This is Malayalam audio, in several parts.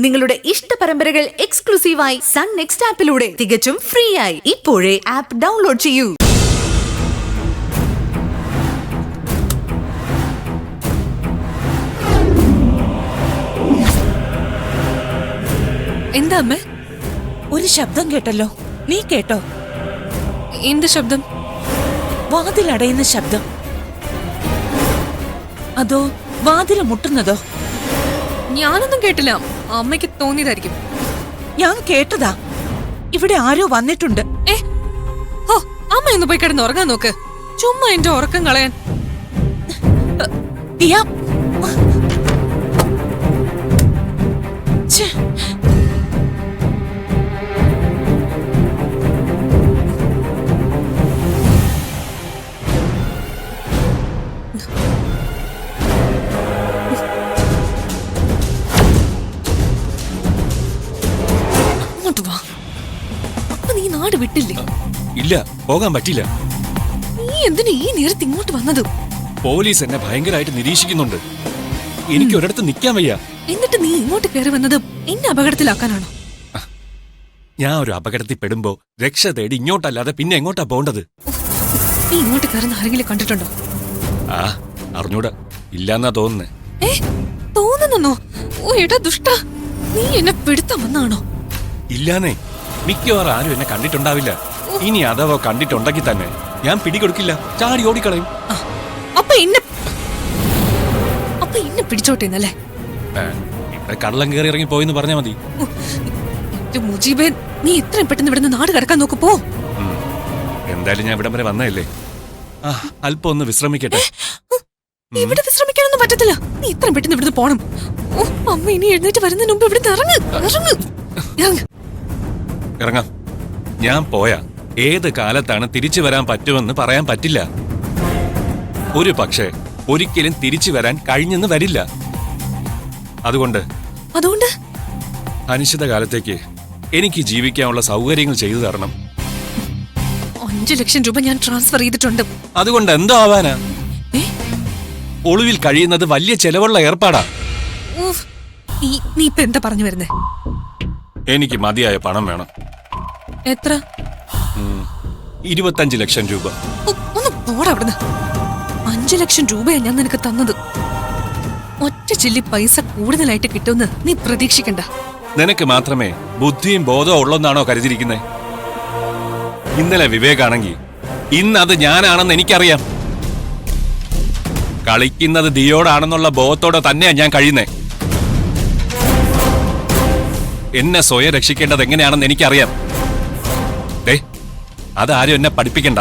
നിങ്ങളുടെ ഇഷ്ട പരമ്പരകൾ എക്സ്ക്ലൂസീവായി സൺ നെക്സ്റ്റ് ആപ്പിലൂടെ തികച്ചും ഫ്രീ ആയി ഇപ്പോഴേ ആപ്പ് ഡൗൺലോഡ് ചെയ്യൂ. എന്താ അമ്മ? ഒരു ശബ്ദം കേട്ടല്ലോ, നീ കേട്ടോ? എന്ത് ശബ്ദം? വാതിലടയുന്ന ശബ്ദം. അതോ വാതിൽ മുട്ടുന്നതോ? ഞാനൊന്നും കേട്ടില്ല, അമ്മയ്ക്ക് തോന്നിയതായിരിക്കും. ഞാൻ കേട്ടതാ, ഇവിടെ ആരോ വന്നിട്ടുണ്ട്. അമ്മ ഒന്ന് പോയി കിടന്ന് ഉറങ്ങാൻ നോക്ക്, ചുമ്മാ എന്റെ ഉറക്കം കളയാൻ. നീ നാട് വിട്ടില്ലേ? ഇല്ല, പോകാൻ പറ്റില്ല. നീ എന്തിനാ ഈ നേരത്ത് ഇങ്ങോട്ട് വന്നത്? പോലീസ് എന്നെ ഭയങ്കരമായിട്ട് നിരീക്ഷിക്കുന്നുണ്ട്. എനിക്ക് ഒരിടത്ത് നിൽക്കാൻ വയ്യ. എന്നിട്ട് നീ ഇങ്ങോട്ട് കയറി വന്നത് എന്നെ അപകടത്തിലാക്കാനാണോ? ഞാൻ ഒരു അപകടത്തിൽ പെടുമ്പോ രക്ഷ തേടി ഇങ്ങോട്ടല്ലാതെ പിന്നെ എങ്ങോട്ടാ പോണ്ടത്? നീ ഇങ്ങോട്ട് കയറുന്ന ആരെങ്കിലും കണ്ടിട്ടുണ്ടോ? ആ, അറിഞ്ഞൂടാ, ഇല്ലാന്നാ തോന്നുന്നേ. തോന്നുന്നോ? ഓ എടാ ദുഷ്ട, നീ എന്നെ പിടുത്തം വന്നാണോ? ഇല്ലാന്നേ, മിക്കവാറും ആരും എന്നെ കണ്ടിട്ടുണ്ടാവില്ല. ഇനി അഥവാ കണ്ടിട്ടുണ്ടെങ്കിൽ തന്നെ ഞാൻ പിടികൊടുക്കില്ല, ചാടി ഓടിക്കളയും. അപ്പൊ എന്നെ പിടിച്ചോട്ടേന്നല്ലേ? ഇവിടെ കള്ളം കയറി ഇറങ്ങി പോയെന്ന് പറഞ്ഞാ മതി. മുജീബേ, നീ ഇത്രയും പെട്ടെന്ന് ഇവിടുന്ന് നാട് കടക്കാൻ നോക്ക്, പോ. എന്തായാലും ഞാൻ ഇവിടം വരെ വന്നതല്ലേ, അല്പം ഒന്ന് വിശ്രമിക്കട്ടെ. ഇവിടെ വിശ്രമിക്കാനൊന്നും പറ്റത്തില്ല, നീ ഇത്രയും പെട്ടെന്ന് ഇവിടുന്ന് പോണം. അമ്മ ഇനി എഴുന്നേറ്റ് വരുന്നതിന് മുമ്പ് ഇവിടുന്ന് ഇറങ്ങാം. ഞാൻ പോയാ ഏത് കാലത്താണ് തിരിച്ചു വരാൻ പറ്റുമെന്ന് പറയാൻ പറ്റില്ല. ഒരു പക്ഷേ ഒരിക്കലും തിരിച്ചു വരാൻ കഴിഞ്ഞെന്ന് വരില്ല. അതുകൊണ്ട് അനിശ്ചിത കാലത്തേക്ക് എനിക്ക് ജീവിക്കാനുള്ള സൗകര്യങ്ങൾ ചെയ്തു തരണം. 5 ലക്ഷം രൂപ ഞാൻ ട്രാൻസ്ഫർ ചെയ്തിട്ടുണ്ട്. അതുകൊണ്ട് എന്തോ ആവാനാ? ഒളിവിൽ കഴിയുന്നത് വലിയ ചെലവുള്ള ഏർപ്പാടാ. നീ ഇപ്പൊ എന്താ പറഞ്ഞു വരുന്നേ? എനിക്ക് മതിയായ പണം വേണം. എത്ര? 25 ലക്ഷം രൂപ. ഒന്ന് പോടാ അവിടുന്ന്. 5 ലക്ഷം രൂപയാ ഞാൻ നിനക്ക് തന്നത്. ഒറ്റ ചില്ലി പൈസ കൂടുതലായിട്ട് കിട്ടുമെന്ന് നീ പ്രതീക്ഷിക്കണ്ട. നിനക്ക് മാത്രമേ ബുദ്ധിയും ബോധവും ഉള്ളെന്നാണോ കരുതിയിരിക്കുന്നേ? ഇന്നലെ വിവേകാണെങ്കിൽ ഇന്ന് അത് ഞാനാണെന്ന് എനിക്കറിയാം. കളിക്കുന്നത് ദിയോടാണെന്നുള്ള ബോധത്തോടെ തന്നെയാ ഞാൻ കഴിയുന്നേ. എന്നെ സ്വയം രക്ഷിക്കേണ്ടത് എങ്ങനെയാണെന്ന് എനിക്കറിയാം. അതാരും എന്നെ പഠിപ്പിക്കണ്ട.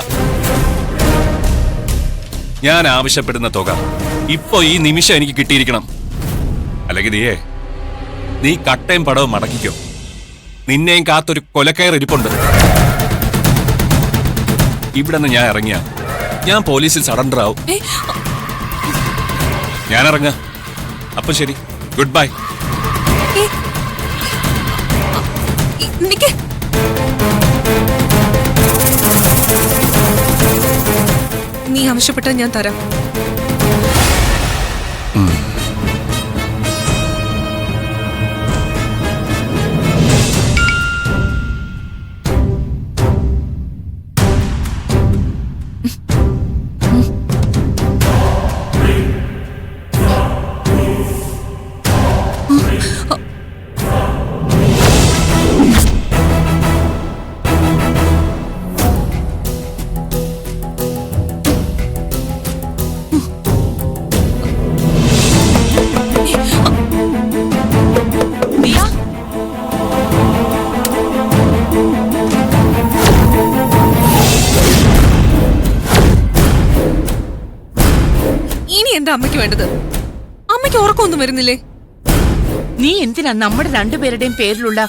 ഞാൻ ആവശ്യപ്പെടുന്ന തുക ഇപ്പൊ ഈ നിമിഷം എനിക്ക് കിട്ടിയിരിക്കണം. അല്ലെങ്കിൽ നീ കട്ടയും പടവും മടക്കിക്കോ. നിന്നെയും കാത്തൊരു കൊലക്കയർ ഇരിപ്പുണ്ട്. ഇവിടെ നിന്ന് ഞാൻ ഇറങ്ങിയ ഞാൻ പോലീസിൽ സറണ്ടർ ആവും. ഞാൻ ഇറങ്ങ. അപ്പൊ ശരി, ഗുഡ് ബൈ. നീ ആവശ്യപ്പെട്ടാൽ ഞാൻ തരാം. എന്താ അമ്മയ്ക്ക് വേണ്ടത്? അമ്മയ്ക്ക് ഉറക്കമൊന്നും വരുന്നില്ലേ? നീ എന്തിനാ നമ്മുടെ രണ്ടുപേരുടെയും പേരിലുള്ള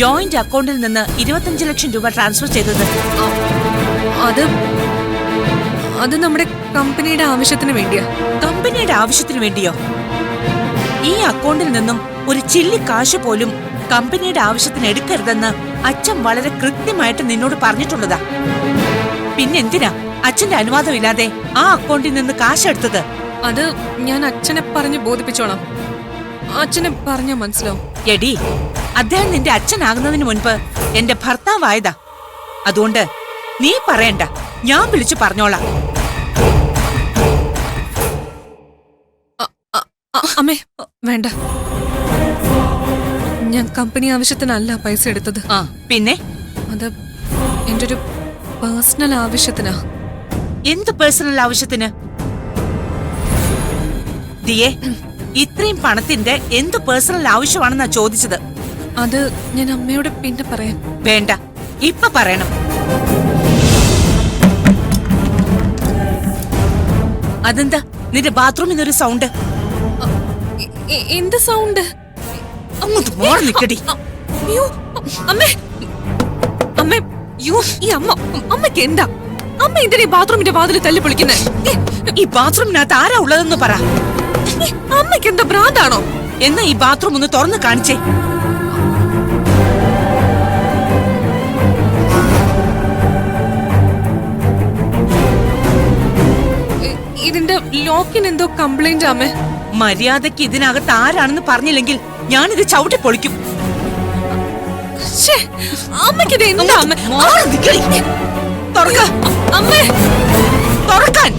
ജോയിന്റ് അക്കൗണ്ടിൽ നിന്ന് 25 ലക്ഷം രൂപ ട്രാൻസ്ഫർ ചെയ്തത്? അത് നമ്മുടെ കമ്പനിയുടെ ആവശ്യത്തിന് വേണ്ടിയാ. കമ്പനിയുടെ ആവശ്യത്തിന് വേണ്ടിയോ? ഈ അക്കൗണ്ടിൽ നിന്നും ഒരു ചില്ലി കാശ് പോലും കമ്പനിയുടെ ആവശ്യത്തിന് എടുക്കരുതെന്ന് അച്ഛൻ വളരെ കൃത്യമായിട്ട് നിന്നോട് പറഞ്ഞിട്ടുള്ളതാ. പിന്നെന്തിനാ അച്ഛന്റെ അനുവാദമില്ലാതെ ആ അക്കൗണ്ടിൽ നിന്ന് കാശ് എടുത്തത്? അത് ഞാൻ അച്ഛനെ പറഞ്ഞ് ബോധിപ്പിച്ചോളാം. അച്ഛനെ പറഞ്ഞാ മനസ്സിലാവും. എടി, അദ്ദേഹം നിന്റെ അച്ഛനാകുന്നതിന് മുൻപ് എന്റെ ഭർത്താവായതാ. അതുകൊണ്ട് നീ പറയണ്ട, ഞാൻ വിളിച്ചു പറഞ്ഞോളാം. അമ്മേ വേണ്ട, ഞാൻ കമ്പനി ആവശ്യത്തിനല്ല പൈസ എടുത്തത്. പിന്നെ അത് എന്റെ ഒരു പേഴ്സണൽ ആവശ്യത്തിനാ. എന്ത് പേഴ്സണൽ ആവശ്യത്തിന്? ദിയെ, ഇത്രയും പണത്തിന്റെ എന്ത് പേഴ്സണൽ ആവശ്യമാണെന്നാ ചോദിച്ചത്. അത് ഞാൻ അമ്മയോട് പിന്നെ പറയാം. വേണ്ട, ഇപ്പൊ പറയണം. അതെന്താ നിന്റെ ബാത്റൂമിൽ നിന്നൊരു സൗണ്ട്? എന്ത് സൗണ്ട്? അങ്ങോട്ട് മോറി നിക്കടി. അയ്യോ അമ്മേ, അമ്മേ, യോ ഈ അമ്മയ്ക്ക് എന്താ? അമ്മ എന്തിനാ ഈ ബാത്റൂമിന്റെ വാതിൽ തല്ലി പൊളിക്കുന്നത്? ഈ ബാത്റൂമിനകത്ത് ആരാ ഉള്ളതെന്ന് പറ. അമ്മയ്ക്ക് എന്താ ഭ്രാന്താണോ? എന്നാ ഈ ബാത്റൂം ഒന്ന് തുറന്ന് കാണിച്ചേ. ഇതിന്റെ ലോക്കിന് എന്തോ കംപ്ലൈന്റ് അമ്മേ. മര്യാദക്ക് ഇതിനകത്ത് ആരാണെന്ന് പറഞ്ഞില്ലെങ്കിൽ ഞാനിത് ചവിട്ടി പൊളിക്കും. അമ്മയ്ക്ക് ഇത് എന്താ അമ്മ? തുറക്ക അമ്മേ, തുറക്കാൻ.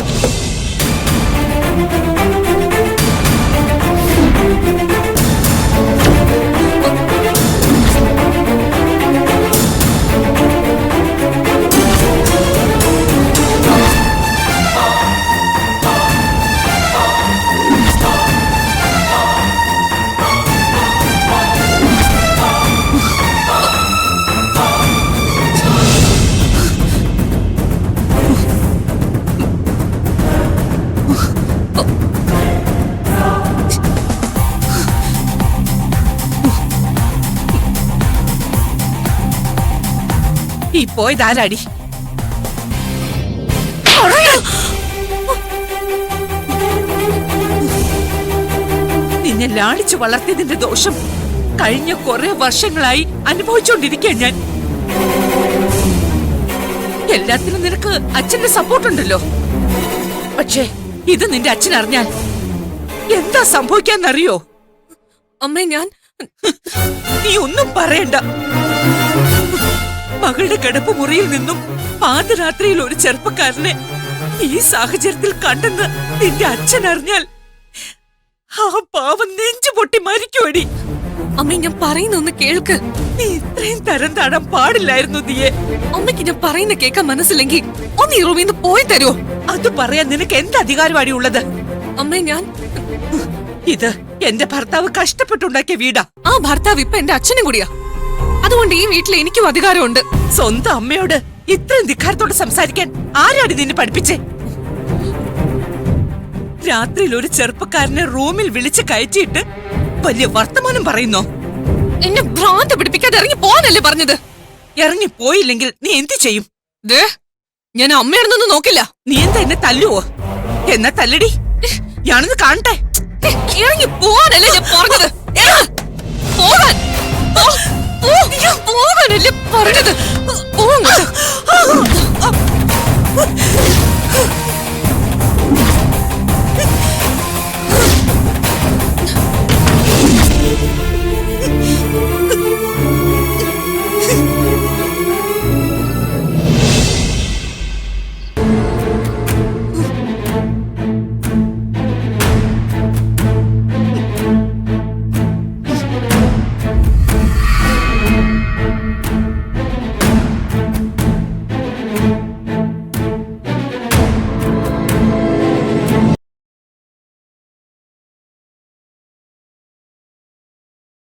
ഈ പോയതാരാടി? നിന്നെ ലാളിച്ചു വളർത്തിയതിന്റെ ദോഷം കഴിഞ്ഞ കുറെ വർഷങ്ങളായി അനുഭവിച്ചുകൊണ്ടിരിക്കാൻ ഞാൻ. എല്ലാത്തിനും നിനക്ക് അച്ഛന്റെ സപ്പോർട്ടുണ്ടല്ലോ. പക്ഷേ ഇത് നിന്റെ അച്ഛൻ അറിഞ്ഞാൽ എന്താ സംഭവിക്കാന്നറിയോ? അമ്മേ, ഞാൻ നീ ഒന്നും പറയണ്ട. മകളുടെ കിടപ്പ് മുറിയിൽ നിന്നും പാതിരാത്രിയിൽ ഒരു ചെറുപ്പക്കാരനെ ഈ സാഹചര്യത്തിൽ കണ്ടെന്ന് നിന്റെ അച്ഛൻ അറിഞ്ഞാൽ ആ പാവം നെഞ്ചു പൊട്ടി മരിക്കുവടി. അമ്മ, ഞാൻ പറയുന്നൊന്ന് കേൾക്ക്. നീ ഇത്രയും തരം താടാൻ പാടില്ലായിരുന്നു ദിയെ. അമ്മയ്ക്ക് ഞാൻ പറയുന്ന കേൾക്കാൻ മനസ്സില്ലെങ്കിൽ ഒന്ന് ഈ റൂമിൽ നിന്ന് പോയി തരുമോ? അത് പറയാൻ നിനക്ക് എന്ത് അധികാരമാടി ഉള്ളത്? അമ്മേ, ഞാൻ ഇത് എന്റെ ഭർത്താവ് കഷ്ടപ്പെട്ടുണ്ടാക്കിയ വീടാ. ആ ഭർത്താവ് ഇപ്പൊ എന്റെ അച്ഛനും കൂടിയാ. അതുകൊണ്ട് ഈ വീട്ടിൽ എനിക്കും അധികാരമുണ്ട്. സ്വന്തം അമ്മയോട് ഇത്രയും ധിക്കാരത്തോടെ സംസാരിക്കാൻ ആരാടി നിന്നെ പഠിപ്പിച്ചേ? രാത്രിയിൽ ഒരു ചെറുപ്പക്കാരനെ റൂമിൽ വിളിച്ച് കയറ്റിയിട്ട് വലിയ വർത്തമാനം പറയുന്നോ? എന്നെ ഭ്രാന്ത് പിടിപ്പിക്കാതെ ഇറങ്ങി പോകാനല്ലേ പറഞ്ഞത്? ഇറങ്ങി പോയില്ലെങ്കിൽ നീ എന്ത് ചെയ്യും? ഞാൻ അമ്മയാണെന്നൊന്നും നോക്കില്ല. നീ എന്താ എന്നെ തല്ലുവോ? എന്നാ തല്ലടി, ഞാനൊന്ന് കാണട്ടെ. ഇറങ്ങി പോകാനല്ലേ ഞാൻ പറഞ്ഞത്? പോകാനല്ലേ പറഞ്ഞത്?